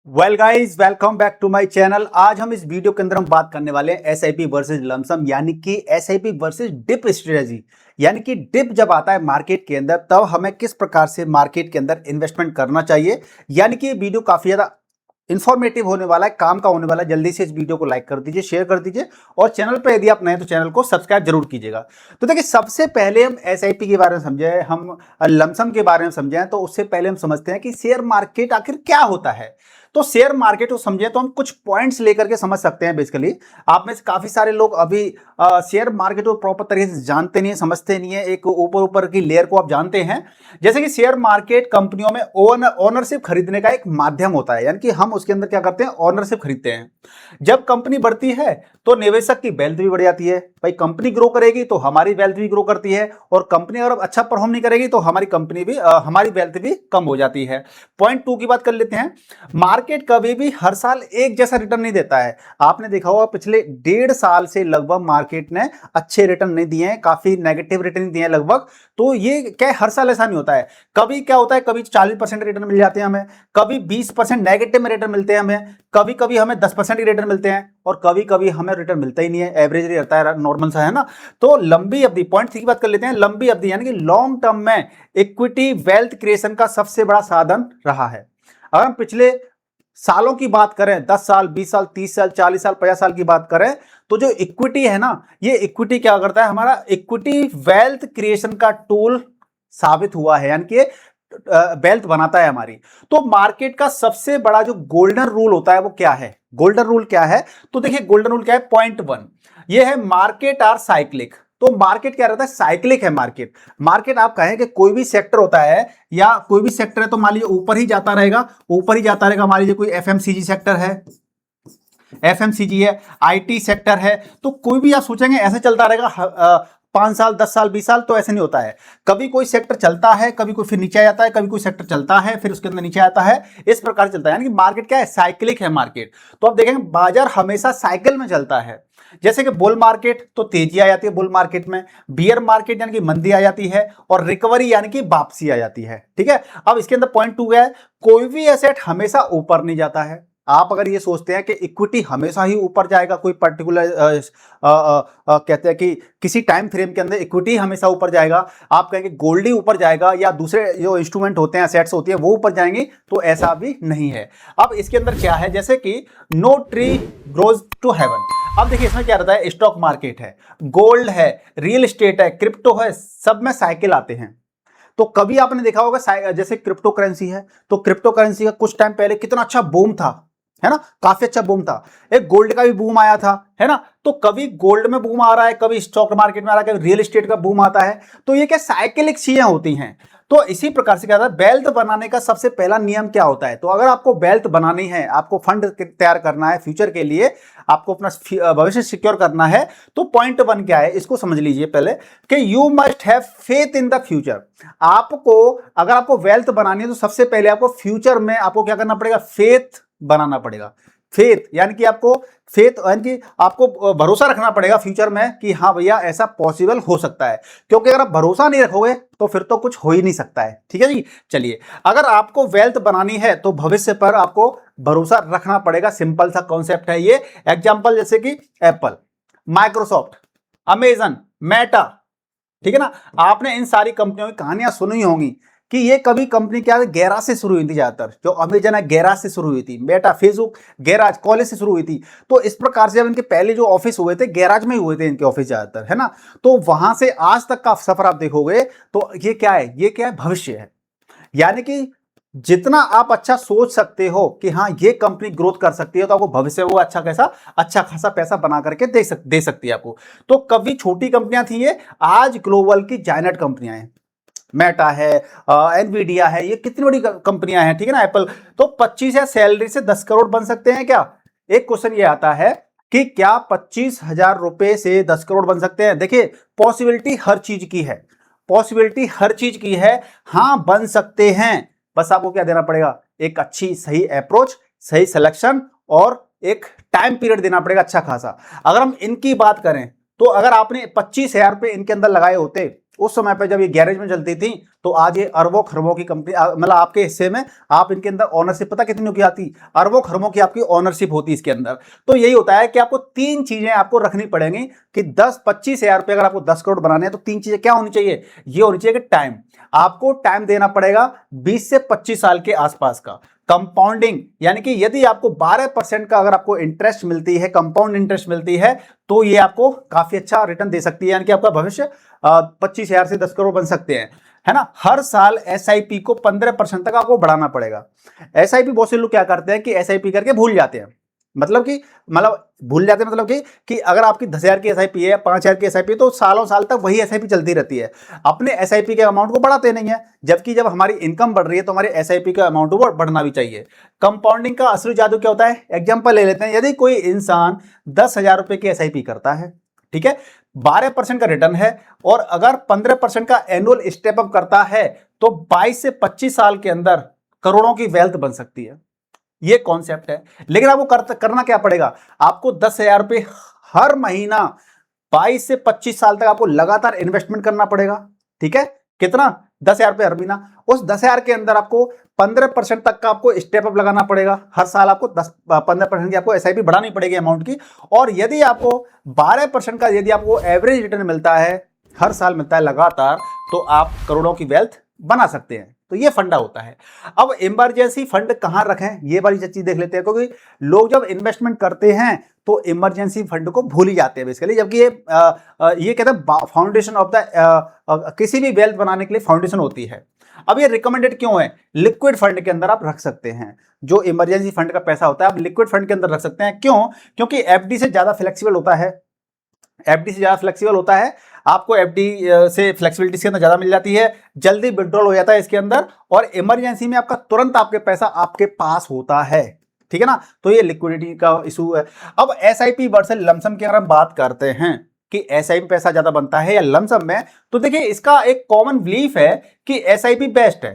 Well guys, welcome back to my channel. आज हम इस वीडियो के अंदर हम बात करने वाले हैं एसआईपी वर्सेस लमसम, यानी कि एसआईपी वर्सेस डिप स्ट्रेटजी। यानी कि डिप जब आता है मार्केट के अंदर तब हमें किस प्रकार से मार्केट के अंदर इन्वेस्टमेंट करना चाहिए। यानी कि ये वीडियो काफी ज्यादा इन्फॉर्मेटिव होने वाला है, काम का होने वाला है। जल्दी से इस वीडियो को लाइक कर दीजिए, शेयर कर दीजिए और चैनल पर यदि आप नए हैं तो चैनल को सब्सक्राइब जरूर कीजिएगा। तो देखिए, सबसे पहले हम एसआईपी के बारे में समझे, हम लमसम के बारे में समझे, तो उससे पहले हम समझते हैं कि शेयर मार्केट आखिर क्या होता है। तो शेयर मार्केट को समझे तो हम कुछ पॉइंट्स लेकर के समझ सकते हैं। बेसिकली आप में से काफी सारे लोग अभी शेयर मार्केट को प्रॉपर तरीके से जानते नहीं है, समझते नहीं है। एक ऊपर ऊपर की लेयर को आप जानते हैं, जैसे कि शेयर मार्केट कंपनियों में ओनरशिप खरीदने का एक माध्यम होता है। यानी कि हम उसके अंदर क्या करते हैं, ओनरशिप खरीदते हैं। जब कंपनी बढ़ती है तो निवेशक की वेल्थ भी बढ़ जाती है। भाई, कंपनी ग्रो करेगी तो हमारी वेल्थ भी ग्रो करती है, और कंपनी अगर अच्छा परफॉर्म नहीं करेगी तो हमारी वेल्थ भी कम हो जाती है। पॉइंट 2 की बात कर लेते हैं। मार्केट कभी भी हर साल एक जैसा रिटर्न नहीं देता है। आपने देखा होगा पिछले 1.5 साल से लगभग मार्केट ने अच्छे रिटर्न नहीं दिए हैं, काफी नेगेटिव रिटर्न दिए हैं लगभग। तो ये क्या है, हर साल ऐसा नहीं होता है। कभी क्या होता है, कभी 40% रिटर्न मिल जाते हैं हमें, कभी 20% नेगेटिव में रिटर्न मिलते हैं हमें, कभी कभी हमें 10% के रिटर्न मिलते हैं, और कभी कभी हमें रिटर्न मिलता ही नहीं है, एवरेज रहता है, नॉर्मल सा है ना। तो लंबी अवधि, पॉइंट 3 की बात कर लेते हैं। लंबी अवधि यानी कि लॉन्ग टर्म में इक्विटी वेल्थ क्रिएशन का सबसे बड़ा साधन रहा है। अगर हम पिछले सालों की बात करें, 10 साल, 20 साल, 30 साल, 40 साल, 50 साल की बात करें, तो जो इक्विटी है ना, ये इक्विटी क्या करता है, हमारा इक्विटी वेल्थ क्रिएशन का टूल साबित हुआ है। यानी कि वेल्थ बनाता है हमारी। तो मार्केट का सबसे बड़ा जो गोल्डन रूल होता है वो क्या है, गोल्डन रूल क्या है? तो देखिए, गोल्डन रूल क्या है, पॉइंट 1 ये है, मार्केट आर साइक्लिक। तो मार्केट क्या रहता है, साइक्लिक है मार्केट। मार्केट आप कहें कि कोई भी सेक्टर होता है, या कोई भी सेक्टर है तो मान लीजिए ऊपर ही जाता रहेगा, ऊपर ही जाता रहेगा। मान लीजिए कोई एफएमसीजी सेक्टर है, एफएमसीजी है, आईटी सेक्टर है, तो कोई भी आप सोचेंगे ऐसे चलता रहेगा 5 साल, 10 साल, 20 साल, तो ऐसे नहीं होता है। कभी कोई सेक्टर चलता है, कभी कोई फिर नीचे आ जाता है, कभी कोई सेक्टर चलता है फिर उसके अंदर नीचे आता है, इस प्रकार चलता है। यानी कि मार्केट क्या है, साइक्लिक है मार्केट। तो आप देखेंगे बाजार हमेशा साइकिल में चलता है। जैसे कि बुल मार्केट तो तेजी आ जाती है बुल मार्केट में, बियर मार्केट यानी कि मंदी आ जाती है, और रिकवरी यानी कि वापसी आ जाती है। ठीक है, अब इसके अंदर पॉइंट 2 है, कोई भी एसेट हमेशा ऊपर नहीं जाता है। आप अगर ये सोचते हैं कि इक्विटी हमेशा ही ऊपर जाएगा, कोई पर्टिकुलर कहते हैं कि किसी टाइम फ्रेम के अंदर इक्विटी हमेशा ऊपर जाएगा, आप कहेंगे गोल्ड ही ऊपर जाएगा या दूसरे जो इंस्ट्रूमेंट होते हैं, एसेट्स होती है वो ऊपर जाएंगे, तो ऐसा भी नहीं है। अब इसके अंदर क्या है, जैसे कि no tree grows to heaven. अब देखिए, इसमें क्या रहता है, स्टॉक मार्केट है, गोल्ड है, रियल एस्टेट है, क्रिप्टो है, सब में साइकिल आते हैं। तो कभी आपने देखा होगा जैसे क्रिप्टो करेंसी है, तो क्रिप्टो करेंसी का कुछ टाइम पहले कितना अच्छा बूम था, है ना, काफी अच्छा बूम था। एक गोल्ड का भी बूम आया था, है ना। तो कभी गोल्ड में बूम आ रहा है, कभी स्टॉक मार्केट में आ रहा है, कभी रियल एस्टेट का बूम आता है। तो ये क्या साइकिलिक चीजें होती हैं। तो इसी प्रकार से क्या होता है, वेल्थ बनाने का सबसे पहला नियम क्या होता है, तो अगर आपको वेल्थ बनानी है, आपको फंड तैयार करना है फ्यूचर के लिए, आपको अपना भविष्य सिक्योर करना है, तो पॉइंट 1 क्या है, इसको समझ लीजिए पहले, कि you must have faith in the future. आपको अगर आपको वेल्थ बनानी है तो सबसे पहले आपको फ्यूचर में आपको क्या करना पड़ेगा, फेथ बनाना पड़ेगा। फेथ यानी कि आपको भरोसा रखना पड़ेगा फ्यूचर में कि हाँ भैया, ऐसा पॉसिबल हो सकता है। क्योंकि अगर आप भरोसा नहीं रखोगे तो फिर तो कुछ हो ही नहीं सकता है। ठीक है जी, चलिए, अगर आपको वेल्थ बनानी है तो भविष्य पर आपको भरोसा रखना पड़ेगा। सिंपल सा कॉन्सेप्ट है ये। एग्जाम्पल जैसे कि एप्पल, माइक्रोसॉफ्ट, अमेजन, मेटा, ठीक है ना। आपने इन सारी कंपनियों की कहानियां सुनी होंगी कि ये कभी कंपनी क्या है, गैराज से शुरू हुई थी। ज्यादातर जो अमेजन है गैराज से शुरू हुई थी, मेटा, फेसबुक गैराज, कॉलेज से शुरू हुई थी। तो इस प्रकार से जब इनके पहले जो ऑफिस हुए थे, गैराज में ही हुए थे इनके ऑफिस ज्यादातर, है ना। तो वहां से आज तक का सफर आप देखोगे तो ये क्या है, ये क्या है, भविष्य है। यानी कि जितना आप अच्छा सोच सकते हो कि हाँ ये कंपनी ग्रोथ कर सकती है, तो आपको भविष्य वो अच्छा खासा पैसा बना करके दे सकती है आपको। तो कभी छोटी कंपनियां थी ये, आज ग्लोबल की जायंट कंपनियां हैं। मेटा है, एनवीडिया है, ये कितनी बड़ी कंपनियां हैं, ठीक है ना। एप्पल, तो 25 या सैलरी से 10 करोड़ बन सकते हैं क्या? एक क्वेश्चन ये आता है कि क्या 25,000 रुपए से 10 करोड़ बन सकते हैं? देखिए, पॉसिबिलिटी हर चीज की है, पॉसिबिलिटी हर चीज की है। हाँ, बन सकते हैं, बस आपको क्या देना पड़ेगा, एक अच्छी सही अप्रोच, सही सिलेक्शन, और एक टाइम पीरियड देना पड़ेगा अच्छा खासा। अगर हम इनकी बात करें तो अगर आपने 25,000 रुपए इनके अंदर लगाए होते उस समय पे जब ये गैरेज में चलती थी, तो आज ये अरबों खरबों की कंपनी, मतलब आपके हिस्से में, आप इनके अंदर ओनरशिप पता कितनी की आती, अरबों खरबों की आपकी ओनरशिप होती है इसके अंदर। तो यही होता है कि आपको तीन चीजें आपको रखनी पड़ेंगी कि 10-25 हज़ार रुपए अगर आपको 10 करोड़ बनाने हैं तो तीन चीजें क्या होनी चाहिए, ये होनी चाहिए कि टाइम, आपको टाइम देना पड़ेगा 20 से 25 साल के आसपास का। कंपाउंडिंग, यानी कि यदि आपको 12% का अगर आपको इंटरेस्ट मिलती है, कंपाउंड इंटरेस्ट मिलती है, तो ये आपको काफी अच्छा रिटर्न दे सकती है, यानी कि आपका भविष्य 25 हज़ार से 10 करोड़ बन सकते हैं, है ना। हर साल एसआईपी को 15% तक आपको बढ़ाना पड़ेगा। एसआईपी बहुत से लोग क्या करते हैं कि एसआईपी करके भूल जाते हैं, मतलब भूल जाते हैं, मतलब कि अगर आपकी 10,000 की एसआईपी है, 5,000 की एसआईपी, तो सालों साल तक वही एसआईपी चलती रहती है, अपने एसआईपी के अमाउंट को बढ़ाते नहीं है। जबकि जब हमारी इनकम बढ़ रही है तो हमारी एसआईपी का अमाउंट को बढ़ना भी चाहिए। कंपाउंडिंग का असली जादू क्या होता है, एग्जांपल ले लेते हैं। यदि कोई इंसान 10,000 रुपए की एसआईपी करता है, ठीक है, 12% का रिटर्न है, और अगर 15% का एनुअल स्टेप अप करता है, तो 22 से 25 साल के अंदर करोड़ों की वेल्थ बन सकती है। ये कॉन्सेप्ट है। लेकिन आपको करना क्या पड़ेगा, आपको 10,000 रुपए हर महीना 22 से 25 साल तक आपको लगातार इन्वेस्टमेंट करना पड़ेगा। ठीक है, कितना, 10,000 रुपए हर महीना। उस 10,000 के अंदर आपको 15% तक का आपको स्टेप अप लगाना पड़ेगा। हर साल आपको 15% की आपको एसआईपी बढ़ानी पड़ेगी अमाउंट की। और यदि आपको 12% का यदि आपको एवरेज रिटर्न मिलता है, हर साल मिलता है लगातार, तो आप करोड़ों की वेल्थ बना सकते हैं। तो ये फंडा होता है। अब इमरजेंसी फंड कहां रखें, ये वाली चीज देख लेते हैं, क्योंकि लोग जब इन्वेस्टमेंट करते हैं तो इमरजेंसी फंड को भूल ही जाते हैं बेसिकली। जबकि ये कहते हैं फाउंडेशन ऑफ द, किसी भी वेल्थ बनाने के लिए फाउंडेशन होती है। अब ये रिकमेंडेड क्यों है, लिक्विड फंड के अंदर आप रख सकते हैं। जो इमरजेंसी फंड का पैसा होता है आप लिक्विड फंड के अंदर रख सकते हैं। क्यों, क्योंकि एफडी से ज्यादा फ्लेक्सिबल होता है। एफडी से ज्यादा फ्लेक्सिबल होता है, आपको एफडी से फ्लेक्सिबिलिटी के अंदर ज्यादा मिल जाती है, जल्दी विड्रॉल हो जाता है इसके अंदर, और इमरजेंसी में आपका तुरंत आपके पैसा आपके पास होता है। ठीक है ना, तो ये लिक्विडिटी का इशू है। अब एसआईपी वर्सेस लमसम की अगर हम बात करते हैं कि एसआईपी पैसा ज्यादा बनता है या लमसम में, तो देखिए इसका एक कॉमन बिलीफ है कि एसआईपी बेस्ट है।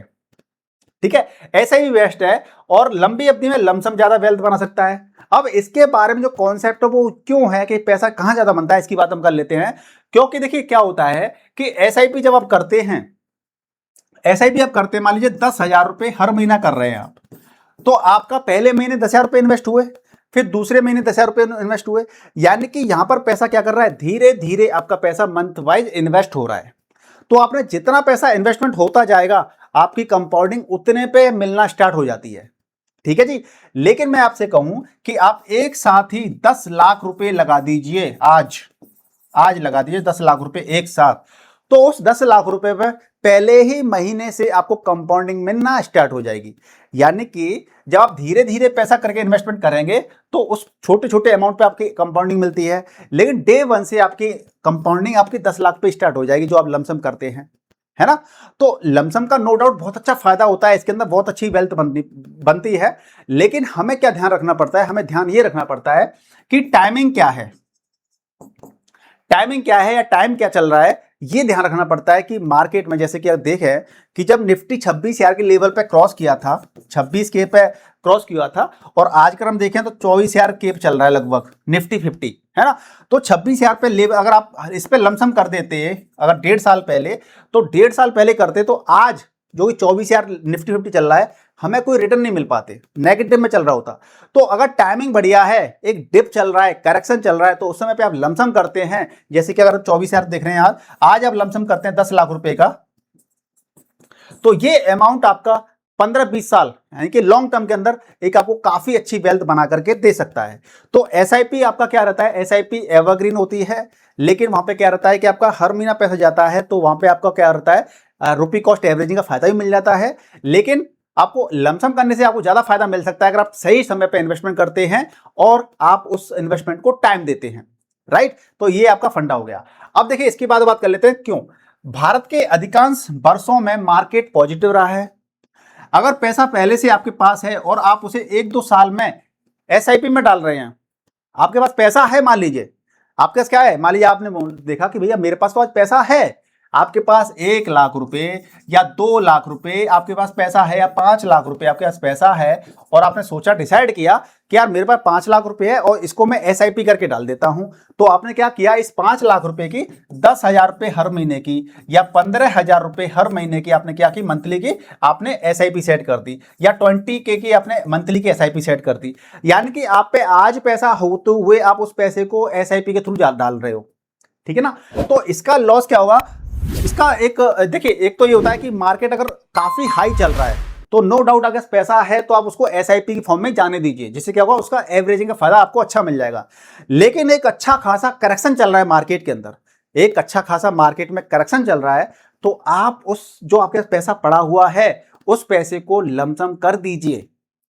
ठीक है, एसआईपी बेस्ट है, और लंबी अवधि में लमसम ज्यादा वेल्थ बना सकता है। अब इसके बारे में जो कॉन्सेप्ट है वो क्यों है कि पैसा कहां ज्यादा बनता है, इसकी बात हम कर लेते हैं। क्योंकि देखिए क्या होता है कि एसआईपी जब आप करते हैं, एसआईपी आप करते हैं, मान लीजिए 10,000 रुपए हर महीना कर रहे हैं आप, तो आपका पहले महीने 10,000 रुपए इन्वेस्ट हुए, फिर दूसरे महीने 10,000 रुपए इन्वेस्ट हुए, यानी कि यहां पर पैसा क्या कर रहा है, धीरे धीरे आपका पैसा मंथ वाइज इन्वेस्ट हो रहा है। तो आपने जितना पैसा इन्वेस्टमेंट होता जाएगा, आपकी कंपाउंडिंग उतने पे मिलना स्टार्ट हो जाती है। ठीक है जी। लेकिन मैं आपसे कहूं कि आप एक साथ ही 10 लाख रुपए लगा दीजिए, आज लगा दीजिए 10 लाख रुपए एक साथ, तो उस 10 लाख रुपए पे पहले ही महीने से आपको कंपाउंडिंग मिलना स्टार्ट हो जाएगी। यानी कि जब आप धीरे धीरे पैसा करके इन्वेस्टमेंट करेंगे तो उस छोटे छोटे अमाउंट पे आपकी कंपाउंडिंग मिलती है, लेकिन डे वन से आपकी कंपाउंडिंग आपकी 10 लाख पे स्टार्ट हो जाएगी, जो आप लमसम करते हैं, है ना। तो लमसम का नो डाउट बहुत अच्छा फायदा होता है, इसके अंदर बहुत अच्छी वेल्थ बनती है। लेकिन हमें क्या ध्यान रखना पड़ता है, हमें ध्यान ये रखना पड़ता है कि टाइमिंग क्या है, टाइमिंग क्या है या टाइम क्या चल रहा है, ये ध्यान रखना पड़ता है। कि मार्केट में जैसे कि आप देखें कि जब निफ्टी 26,000 के लेवल पे क्रॉस किया था, 26 के पे क्रॉस किया था, और आज कर हम देखें तो 24,000 के पे चल रहा है लगभग निफ्टी 50, है ना। तो 26,000 पे लेवल अगर आप इस पे लमसम कर देते, अगर 1.5 साल पहले, तो 1.5 साल पहले करते, तो आज जो कि 24,000 निफ्टी 50 चल रहा है, हमें कोई रिटर्न नहीं मिल पाते, नेगेटिव में चल रहा होता। तो अगर टाइमिंग बढ़िया है, एक डिप चल रहा है, करेक्शन चल रहा है, तो उस समय पे आप लमसम करते हैं, जैसे कि अगर 24,000 देख रहे हैं आज आप लमसम करते हैं 10 लाख रुपए का, तो ये अमाउंट आपका 15-20 साल यानी कि लॉन्ग टर्म के अंदर एक आपको काफी अच्छी वेल्थ बना करके दे सकता है। तो एसआईपी आपका क्या रहता है, एसआईपी एवरग्रीन होती है, लेकिन वहां पे क्या रहता है कि आपका हर महीना पैसा जाता है, तो वहां पे आपका क्या रहता है, रुपी कॉस्ट एवरेजिंग का फायदा भी मिल जाता है। लेकिन आपको लमसम करने से आपको ज्यादा फायदा मिल सकता है अगर आप सही समय पे इन्वेस्टमेंट करते हैं और आप उस इन्वेस्टमेंट को टाइम देते हैं, राइट। तो ये आपका फंडा हो गया। अब देखिए इसके बाद बात कर लेते हैं क्यों भारत के अधिकांश वर्षों में मार्केट पॉजिटिव रहा है। अगर पैसा पहले से आपके पास है और आप उसे 1-2 साल में एसआईपी में डाल रहे हैं, आपके पास पैसा है, मान लीजिए आपके पास क्या है, मान लीजिए आपने देखा कि भैया मेरे पास तो आज पैसा है, आपके पास 1 लाख रुपए या 2 लाख रुपए आपके पास पैसा है, या 5 लाख रुपए आपके पास पैसा है, और आपने सोचा, डिसाइड किया कि यार मेरे पास 5 लाख रुपए है और इसको मैं एसआईपी करके डाल देता हूं, तो आपने क्या किया, इस 5 लाख रुपए की 10,000 रुपए हर महीने की या 15,000 रुपए हर महीने की आपने क्या की, मंथली की आपने एसआईपी सेट कर दी, या 20K की आपने मंथली की एसआईपी सेट कर दी। यानी कि आप पे आज पैसा होते हुए आप उस पैसे को एसआईपी के थ्रू डाल रहे हो, ठीक है ना। तो इसका लॉस क्या होगा, इसका एक देखिए, एक तो ये होता है कि मार्केट अगर काफी हाई चल रहा है तो नो डाउट अगर पैसा है तो आप उसको एसआईपी की फॉर्म में जाने दीजिए, जिससे क्या होगा, उसका एवरेजिंग का फायदा आपको अच्छा मिल जाएगा। लेकिन एक अच्छा खासा करेक्शन चल रहा है मार्केट के अंदर, एक अच्छा खासा मार्केट में करेक्शन चल रहा है, तो आप उस जो आपके पास पैसा पड़ा हुआ है उस पैसे को लमसम कर दीजिए,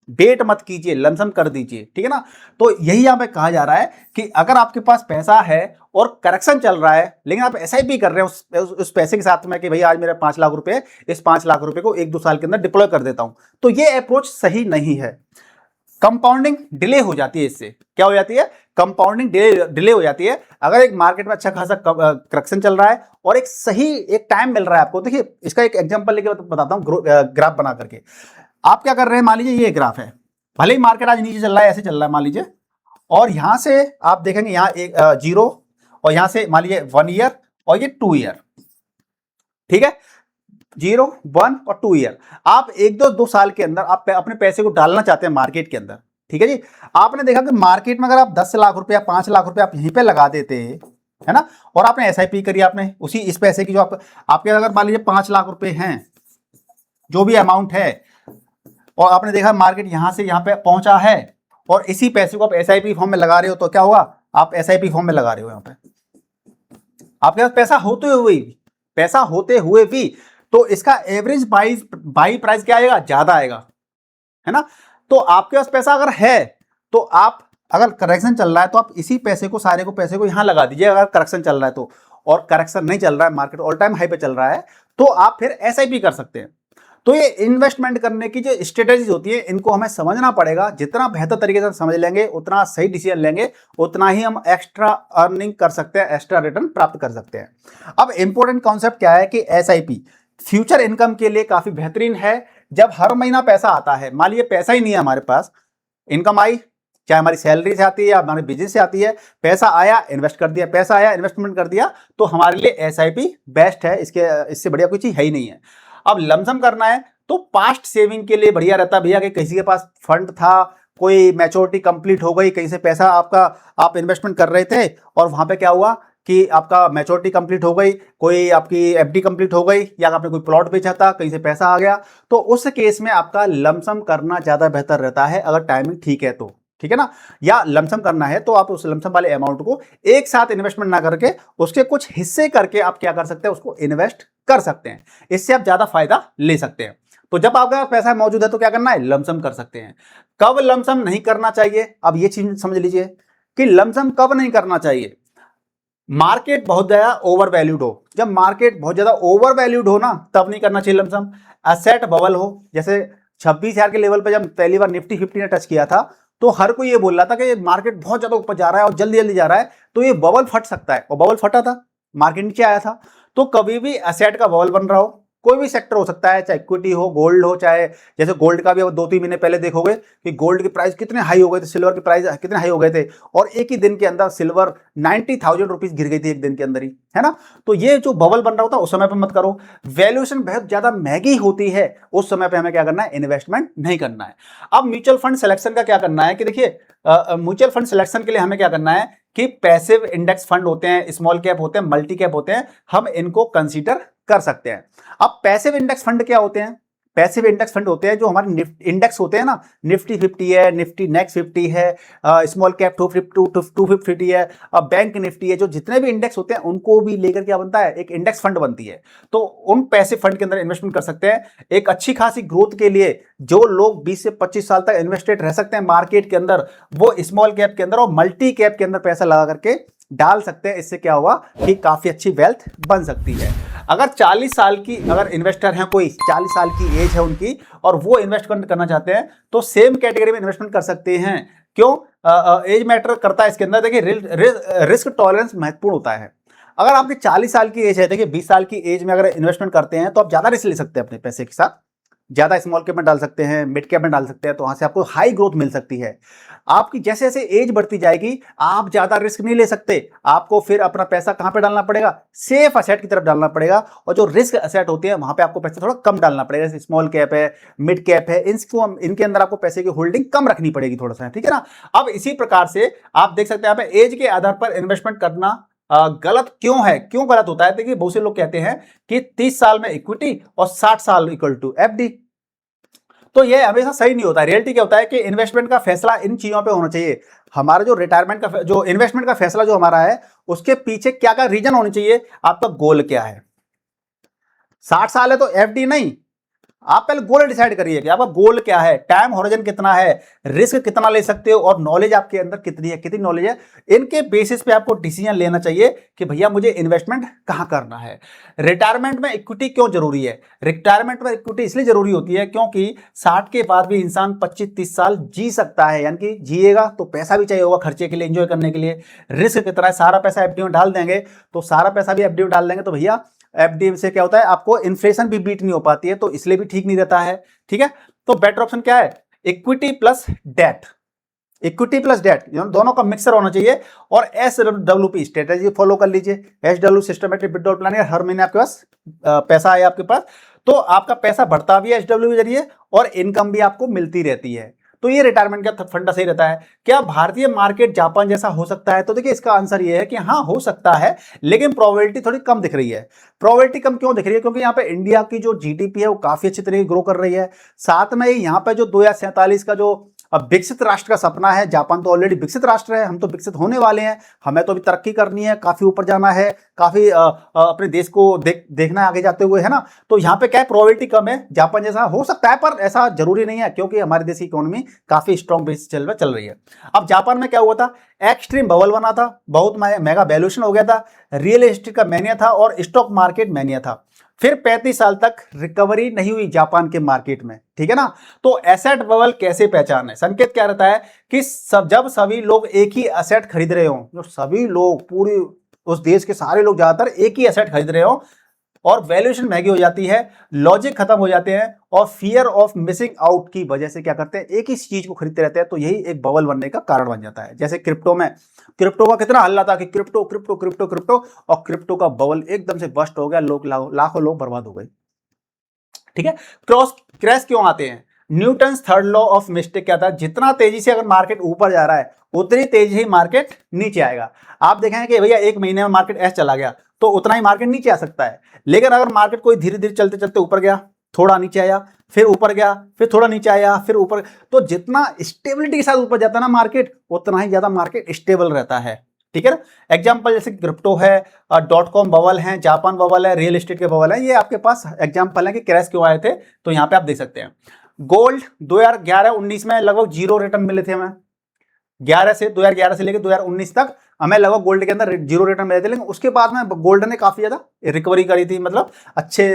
वेट मत कीजिए, लमसम कर दीजिए, ठीक है ना। तो यही यहां पे कहा जा रहा है कि अगर आपके पास पैसा है और करेक्शन चल रहा है, लेकिन आप एसआईपी कर रहे हैं उस पैसे के साथ में कि भाई आज मेरे 5 लाख रुपए, इस 5 लाख रुपए को 1-2 साल के अंदर डिप्लॉय कर देता हूं, तो ये अप्रोच सही नहीं है। कंपाउंडिंग डिले हो जाती है, इससे क्या हो जाती है, कंपाउंडिंग डिले हो जाती है। अगर एक मार्केट में अच्छा खासा करेक्शन चल रहा है और एक सही एक टाइम मिल रहा है आपको, देखिए इसका एक एग्जांपल लेके बताता हूं, ग्राफ बना करके। आप क्या कर रहे हैं, मान लीजिए ये ग्राफ है, भले ही मार्केट आज नीचे चल रहा है, ऐसे चल रहा है मान लीजिए, और यहां से आप देखेंगे यहाँ एक 0, और यहां से मान लीजिए 1 ईयर और ये 2 ईयर, ठीक है, 0, 1 और 2 ईयर। आप 1-2 साल के अंदर आप अपने पैसे को डालना चाहते हैं मार्केट के अंदर, ठीक है जी। आपने देखा कि मार्केट में अगर आप 10 लाख रुपए या 5 लाख रुपए आप यहीं पे लगा देते हैं, है ना, और आपने एसआईपी करी, आपने उसी इस पैसे की जो आपके अगर मान लीजिए 5 लाख रुपए हैं, जो भी अमाउंट है, और आपने देखा मार्केट यहां से यहां पे पहुंचा है, और इसी पैसे को आप एसआईपी फॉर्म में लगा रहे हो, तो क्या होगा, आप एसआईपी फॉर्म में लगा रहे हो, यहां पे आपके पास पैसा होते हुए भी तो इसका एवरेज बाई प्राइस क्या आएगा, ज्यादा आएगा, है ना। तो आपके पास पैसा अगर है तो आप, अगर करेक्शन चल रहा है तो आप इसी पैसे को, सारे को पैसे को यहां लगा दीजिए, अगर करेक्शन चल रहा है तो, और करेक्शन नहीं चल रहा है, मार्केट ऑल टाइम हाई पे चल रहा है, तो आप फिर एसआईपी कर सकते हैं। तो ये इन्वेस्टमेंट करने की जो स्ट्रेटेजीज होती है, इनको हमें समझना पड़ेगा। जितना बेहतर तरीके से समझ लेंगे, उतना सही डिसीजन लेंगे, उतना ही हम एक्स्ट्रा अर्निंग कर सकते हैं, एक्स्ट्रा रिटर्न प्राप्त कर सकते हैं। अब इंपॉर्टेंट कॉन्सेप्ट क्या है कि एसआईपी फ्यूचर इनकम के लिए काफी बेहतरीन है। जब हर महीना पैसा आता है, मान लीजिए पैसा ही नहीं है हमारे पास, इनकम आई, चाहे हमारी सैलरी से आती है या हमारे बिजनेस से आती है, पैसा आया इन्वेस्ट कर दिया, पैसा आया इन्वेस्टमेंट कर दिया, तो हमारे लिए एसआईपी बेस्ट है, इससे बढ़िया कोई चीज है ही नहीं है। अब लमसम करना है तो पास्ट सेविंग के लिए बढ़िया रहता है भैया, कि किसी के पास फंड था, कोई मैच्योरिटी कंप्लीट हो गई, कहीं से पैसा आपका आप इन्वेस्टमेंट कर रहे थे और वहां पे क्या हुआ कि आपका मैच्योरिटी कंप्लीट हो गई, कोई आपकी एफडी कंप्लीट हो गई, या आपने कोई प्लॉट बेचा था, कहीं से पैसा आ गया, तो उस केस में आपका लमसम करना ज्यादा बेहतर रहता है, अगर टाइमिंग ठीक है तो, ठीक है ना। या लमसम करना है तो आप उस लमसम वाले अमाउंट को एक साथ इन्वेस्टमेंट ना करके उसके कुछ हिस्से करके आप क्या कर सकते हैं, उसको इन्वेस्ट कर सकते हैं, इससे आप ज्यादा फायदा ले सकते हैं। तो जब आपके पास पैसा मौजूद है तो क्या करना है, लमसम कर सकते हैं। कब लमसम नहीं करना चाहिए, अब ये चीज समझ लीजिए कि लमसम कब नहीं करना चाहिए। मार्केट बहुत ज्यादा ओवर वैल्यूड हो, जब मार्केट बहुत ज्यादा ओवर वैल्यूड हो ना, तब नहीं करना चाहिए लमसम। एसेट बबल हो, जैसे 26,000 के लेवल पे जब पहली बार निफ्टी 50 ने टच किया था, तो हर कोई ये बोल रहा था कि मार्केट बहुत ज्यादा ऊपर जा रहा है और जल्दी जल्दी जा रहा है, तो ये बबल फट सकता है, और बबल फटा था, मार्केट नीचे आया था। तो कभी भी एसेट का बबल बन रहा हो, कोई भी सेक्टर हो सकता है, चाहे इक्विटी हो, गोल्ड हो, चाहे जैसे गोल्ड का भी अब 2-3 महीने पहले देखोगे कि गोल्ड की प्राइस कितने हाई हो गए थे, सिल्वर की प्राइस कितने हाई हो गए थे, और एक ही दिन के अंदर सिल्वर 90,000 रुपीज गिर गई थी एक दिन के अंदर ही, है ना। तो ये जो बबल बन रहा होता है उस समय पर मत करो। वैल्यूएशन बहुत ज्यादा महंगी होती है, उस समय पे हमें क्या करना है, इन्वेस्टमेंट नहीं करना है। अब म्यूचुअल फंड सिलेक्शन का क्या करना है कि देखिए, म्यूचुअल फंड सिलेक्शन के लिए हमें क्या करना है कि पैसिव इंडेक्स फंड होते हैं, स्मॉल कैप होते हैं, मल्टी कैप होते हैं, हम इनको कंसीडर कर सकते हैं। अब पैसिव इंडेक्स फंड क्या होते हैं, पैसिव इंडेक्स फंड होते हैं जो हमारे इंडेक्स होते हैं ना, निफ्टी 50 है, निफ्टी नेक्स्ट 50 है, स्मॉल कैप 250 है, बैंक निफ्टी है, जो जितने भी इंडेक्स होते हैं उनको भी लेकर क्या बनता है, एक इंडेक्स फंड बनती है। तो उन पैसिव फंड के अंदर इन्वेस्टमेंट कर सकते हैं। एक अच्छी खासी ग्रोथ के लिए जो लोग 20 से 25 साल तक इन्वेस्टेड रह सकते हैं मार्केट के अंदर, वो स्मॉल कैप के अंदर और मल्टी कैप के अंदर पैसा लगा करके डाल सकते हैं। इससे क्या होगा कि काफी अच्छी वेल्थ बन सकती है। अगर 40 साल की अगर इन्वेस्टर हैं, कोई 40 साल की एज है उनकी, और वो इन्वेस्टमेंट करना चाहते हैं, तो सेम कैटेगरी में इन्वेस्टमेंट कर सकते हैं। क्यों? एज मैटर करता है इसके अंदर। देखिए, रिस्क टॉलरेंस महत्वपूर्ण होता है। अगर आपकी 40 साल की एज है, देखिए 20 साल की एज में अगर इन्वेस्टमेंट करते हैं तो आप ज्यादा रिस्क ले सकते हैं अपने पैसे के साथ, ज्यादा स्मॉल कैप में डाल सकते हैं, मिड कैप में डाल सकते हैं, तो वहां से आपको हाई ग्रोथ मिल सकती है। आपकी जैसे जैसे एज बढ़ती जाएगी आप ज्यादा रिस्क नहीं ले सकते, आपको फिर अपना पैसा कहां पे डालना पड़ेगा, सेफ असेट की तरफ डालना पड़ेगा, और जो रिस्क असेट होते हैं वहां पे आपको पैसा थोड़ा कम डालना पड़ेगा, जैसे स्मॉल कैप है, मिड कैप है, इनके अंदर आपको पैसे की होल्डिंग कम रखनी पड़ेगी थोड़ा सा, ठीक है ना। अब इसी प्रकार से आप देख सकते हैं यहाँ पे एज के आधार पर इन्वेस्टमेंट करना गलत क्यों है, क्यों गलत होता है। देखिए बहुत से लोग कहते हैं कि 30 साल में इक्विटी और 60 साल इक्वल टू एफडी, तो ये हमेशा सही नहीं होता। रियलिटी क्या होता है कि इन्वेस्टमेंट का फैसला इन चीजों पे होना चाहिए। हमारा जो रिटायरमेंट का जो इन्वेस्टमेंट का फैसला जो हमारा है उसके पीछे क्या क्या रीजन होनी चाहिए, आपका गोल क्या है। 60 साल है तो एफडी नहीं, आप पहले गोल डिसाइड करिए कि आपका गोल क्या है, टाइम होराइजन कितना है, रिस्क कितना ले सकते हो, और नॉलेज आपके अंदर कितनी है, कितनी नॉलेज है। इनके बेसिस पे आपको डिसीजन लेना चाहिए कि भैया मुझे इन्वेस्टमेंट कहां करना है। रिटायरमेंट में इक्विटी क्यों जरूरी है, रिटायरमेंट में इक्विटी इसलिए जरूरी होती है क्योंकि 60 के बाद भी इंसान 25-30 साल जी सकता है, यानी कि जिएगा तो पैसा भी चाहिए होगा खर्चे के लिए, एंजॉय करने के लिए। रिस्क कितना है, सारा पैसा एफडी में डाल देंगे तो सारा पैसा भी एफडी में डाल देंगे तो भैया एफडी से क्या होता है, आपको इन्फ्लेशन भी बीट नहीं हो पाती है, तो इसलिए भी ठीक नहीं रहता है, ठीक है। तो बेटर ऑप्शन क्या है, equity plus debt, equity plus debt दोनों का मिक्सर होना चाहिए। और SWP स्ट्रेटेजी फॉलो कर लीजिए, SW सिस्टमेटिक विड्रॉल प्लान, हर महीने आपके पास पैसा आए आपके पास तो आपका पैसा बढ़ता भी है SW के जरिए और इनकम भी आपको मिलती रहती है, तो ये रिटायरमेंट का फंडा सही रहता है। क्या भारतीय मार्केट जापान जैसा हो सकता है, तो देखिए इसका आंसर ये है कि हाँ हो सकता है, लेकिन प्रोबेबिलिटी थोड़ी कम दिख रही है। प्रोबेबिलिटी कम क्यों दिख रही है, क्योंकि यहाँ पे इंडिया की जो जीडीपी है वो काफी अच्छी तरीके ग्रो कर रही है, साथ में यहाँ पे जो 2047 का जो अब विकसित राष्ट्र का सपना है, जापान तो ऑलरेडी विकसित राष्ट्र है, हम तो विकसित होने वाले हैं, हमें तो अभी तरक्की करनी है, काफी ऊपर जाना है, काफी अपने देश को देखना है आगे जाते हुए, है ना। तो यहाँ पे क्या है, प्रोबेबिलिटी कम है, जापान जैसा हो सकता है पर ऐसा जरूरी नहीं है, क्योंकि हमारे देश की इकोनॉमी काफी स्ट्रॉन्ग बेस चल रही है। अब जापान में क्या हुआ था, एक्सट्रीम बबल बना था, बहुत मेगा वैल्यूएशन हो गया था, रियल एस्टेट का मैनिया था और स्टॉक मार्केट मैनिया था। फिर 35 साल तक रिकवरी नहीं हुई जापान के मार्केट में, ठीक है ना। तो एसेट बबल कैसे पहचाने, संकेत क्या रहता है कि जब सभी लोग एक ही एसेट खरीद रहे हो, जो सभी लोग पूरी उस देश के सारे लोग ज्यादातर एक ही एसेट खरीद रहे हो और वैल्यूएशन महंगी हो जाती है, लॉजिक खत्म हो जाते हैं और फियर ऑफ मिसिंग आउट की वजह से क्या करते हैं, एक ही चीज को खरीदते रहते हैं, तो यही एक बबल बनने का कारण बन जाता है। जैसे क्रिप्टो में, क्रिप्टो का कितना हल्ला था कि क्रिप्टो क्रिप्टो क्रिप्टो क्रिप्टो, और क्रिप्टो का बबल एकदम से बस्ट हो गया, लोग लाखों लोग बर्बाद हो गए, ठीक है। क्रैश क्यों आते हैं, Newton's third law of mistake क्या था, जितना तेजी से अगर मार्केट ऊपर जा रहा है उतनी तेजी ही मार्केट नीचे आएगा। आप देखेंगे कि भैया एक महीने में मार्केट ऐसे चला गया तो उतना ही मार्केट नीचे आ सकता है, लेकिन अगर मार्केट कोई धीरे धीरे चलते चलते ऊपर गया, थोड़ा नीचे आया, फिर ऊपर गया, फिर थोड़ा नीचे आया, फिर ऊपर, तो जितना स्टेबिलिटी के साथ ऊपर जाता है ना मार्केट, उतना ही ज्यादा मार्केट स्टेबल रहता है, ठीक है ना। एग्जाम्पल जैसे क्रिप्टो है, .com बबल है, जापान बबल है, रियल एस्टेट के बबल है, ये आपके पास एग्जाम्पल है कि क्रैश क्यों आए थे, तो यहाँ पे आप देख सकते हैं। गोल्ड 2011-19 में लगभग जीरो रिटर्न मिले थे हमें, 2011 से लेकर 2019 तक हमें लगभग गोल्ड के अंदर जीरो रिटर्न मिले थे, लेकिन उसके बाद में गोल्ड ने काफी ज्यादा रिकवरी करी थी, मतलब अच्छे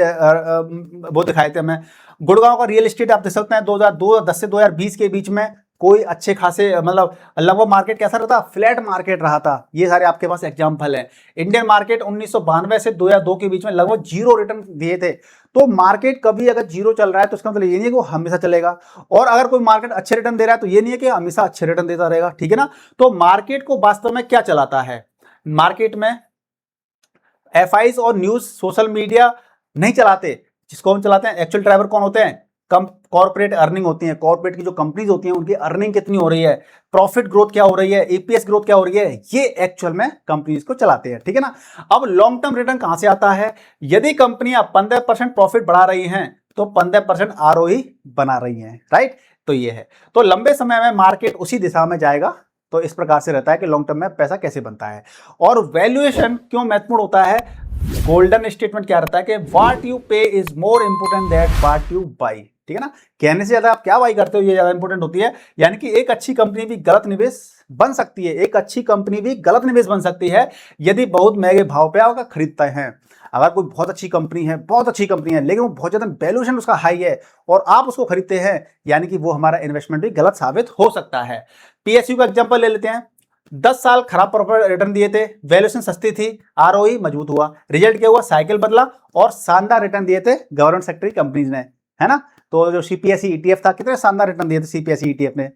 वो दिखाए थे हमें। गुड़गांव का रियल एस्टेट आप देख सकते हैं 2010 से 2020 के बीच में कोई अच्छे खासे, मतलब लगभग मार्केट कैसा रहता, फ्लैट मार्केट रहा था, ये सारे आपके पास एग्जांपल है। इंडियन मार्केट 1992 से 2002 के बीच में लगभग जीरो रिटर्न दिए थे। तो मार्केट कभी अगर जीरो चल रहा है तो इसका मतलब ये नहीं है कि वो हमेशा चलेगा, और अगर कोई मार्केट अच्छे रिटर्न दे रहा है तो ये नहीं है कि हमेशा अच्छे रिटर्न देता रहेगा, ठीक है ना। तो मार्केट को वास्तव में क्या चलाता है, मार्केट में एफआईज और न्यूज सोशल मीडिया नहीं चलाते, जिसको हम चलाते हैं एक्चुअल ड्राइवर कौन होते हैं, कम कॉर्पोरेट अर्निंग होती है, कॉर्पोरेट की जो कंपनीज होती हैं उनकी अर्निंग कितनी हो रही है, प्रॉफिट ग्रोथ क्या हो रही है, ईपीएस ग्रोथ क्या हो रही है, ये एक्चुअल में कंपनीज को चलाते हैं, ठीक है ना। अब लॉन्ग टर्म रिटर्न कहां से आता है, यदि कंपनियां 15% प्रॉफिट बढ़ा रही हैं तो 15% आरओई बना रही हैं, राइट। तो ये है, तो लंबे समय में मार्केट उसी दिशा में जाएगा। तो इस प्रकार से रहता है कि लॉन्ग टर्म में पैसा कैसे बनता है। और वैल्यूएशन क्यों महत्वपूर्ण होता है, गोल्डन स्टेटमेंट क्या रहता है कि व्हाट यू पे is more important that what you by, ठीक है ना। कहने से ज्यादा आप क्या बाई करते हो ये ज्यादा इंपोर्टेंट होती है। यानी कि एक अच्छी कंपनी भी गलत निवेश बन सकती है, एक अच्छी कंपनी भी गलत निवेश बन सकती है यदि बहुत महंगे भाव पे आप खरीदते हैं। अगर कोई बहुत अच्छी कंपनी है, बहुत अच्छी कंपनी है, लेकिन वो बहुत ज्यादा वैल्यूएशन उसका हाई है और आप उसको खरीदते हैं, यानी कि वो हमारा इन्वेस्टमेंट भी गलत साबित हो सकता है। पीएसयू का एग्जांपल ले लेते हैं। 10 साल खराब प्रॉपर रिटर्न दिए थे, वैल्यूएशन सस्ती थी, आरओई मजबूत हुआ, रिजल्ट क्या हुआ, साइकिल बदला और शानदार रिटर्न दिए थे गवर्नमेंट सेक्टर की कंपनीज ने, है ना। तो जो सीपीएसई ईटीएफ था, कितने शानदार रिटर्न दिए थे सीपीएसई ईटीएफ ने।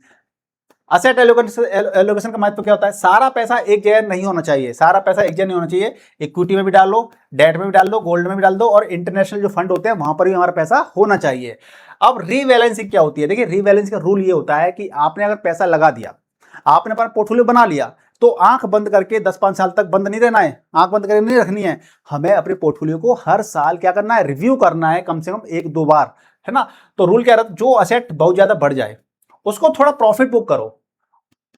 असेट एलोकेशन का महत्व क्या होता है, सारा पैसा एक जगह नहीं होना चाहिए, सारा पैसा एक जगह नहीं होना चाहिए, इक्विटी में भी डाल लो, डेट में भी डाल दो, गोल्ड में भी डाल दो, और इंटरनेशनल जो फंड होते हैं वहां पर भी हमारा पैसा होना चाहिए। अब रीबैलेंसिंग क्या होती है, देखिए रीबैलेंसिंग का रूल ये होता है कि आपने अगर पैसा लगा दिया, आपने अपना पोर्टफोलियो बना लिया, तो आंख बंद करके 10-5 साल तक बंद नहीं रहना है, आंख बंद करके नहीं रखनी है, हमें अपने पोर्टफोलियो को हर साल क्या करना है, रिव्यू करना है, कम से कम 1-2 बार, है ना। तो रूल क्या रहता है, जो असेट बहुत ज्यादा बढ़ जाए उसको थोड़ा प्रॉफिट बुक करो,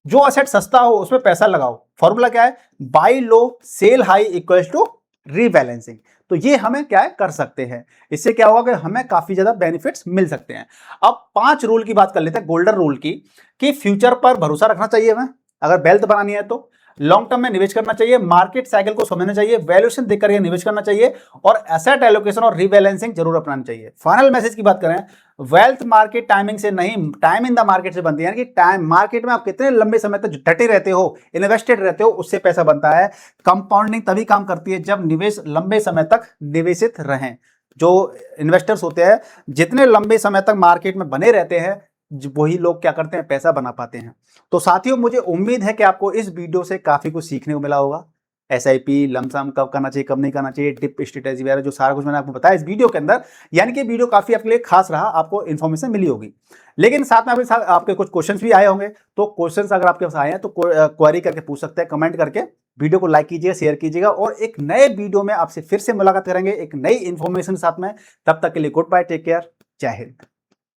जो असेट सस्ता हो उसमें पैसा लगाओ। फॉर्मूला क्या है, buy low sell high equals to rebalancing. तो ये हमें क्या है कर सकते हैं, इससे क्या होगा कि हमें काफी ज्यादा बेनिफिट्स मिल सकते हैं। अब 5 रूल की बात कर लेते हैं, गोल्डन रूल की, कि फ्यूचर पर भरोसा रखना चाहिए हमें अगर वेल्थ बनानी है तो, लॉन्ग टर्म में निवेश करना चाहिए, मार्केट साइकिल को समझना चाहिए, वैल्यूएशन देख करके निवेश करना चाहिए, और एसेट एलोकेशन और रीबैलेंसिंग जरूर अपनानी चाहिए। फाइनल मैसेज की बात करें, वेल्थ मार्केट टाइमिंग से नहीं, टाइम इन द मार्केट से बनती है, यानी कि टाइम मार्केट में आप कितने लंबे समय तक डटे रहते हो, इन्वेस्टेड रहते हो, उससे पैसा बनता है। कंपाउंडिंग तभी काम करती है जब निवेश लंबे समय तक निवेशित रहें। जो इन्वेस्टर्स होते हैं जितने लंबे समय तक मार्केट में बने रहते हैं, वही लोग क्या करते हैं, पैसा बना पाते हैं। तो साथियों, मुझे उम्मीद है कि आपको इस वीडियो से काफी कुछ सीखने को मिला होगा। एसआईपी लमसम कब करना चाहिए, कब नहीं करना चाहिए, डिप स्ट्रेटेजी वगैरह जो सारा कुछ मैंने आपको बताया इस वीडियो के अंदर, यानी कि वीडियो काफी आपके लिए खास रहा, आपको इन्फॉर्मेशन मिली होगी। लेकिन साथ में आपके कुछ क्वेश्चंस भी आए होंगे, तो क्वेश्चंस अगर आपके पास आए हैं तो क्वेरी करके पूछ सकते हैं, कमेंट करके। वीडियो को लाइक कीजिएगा, शेयर कीजिएगा, और एक नए वीडियो में आपसे फिर से मुलाकात करेंगे एक नई इन्फॉर्मेशन साथ में। तब तक के लिए गुड बाय, टेक केयर, जय हिंद।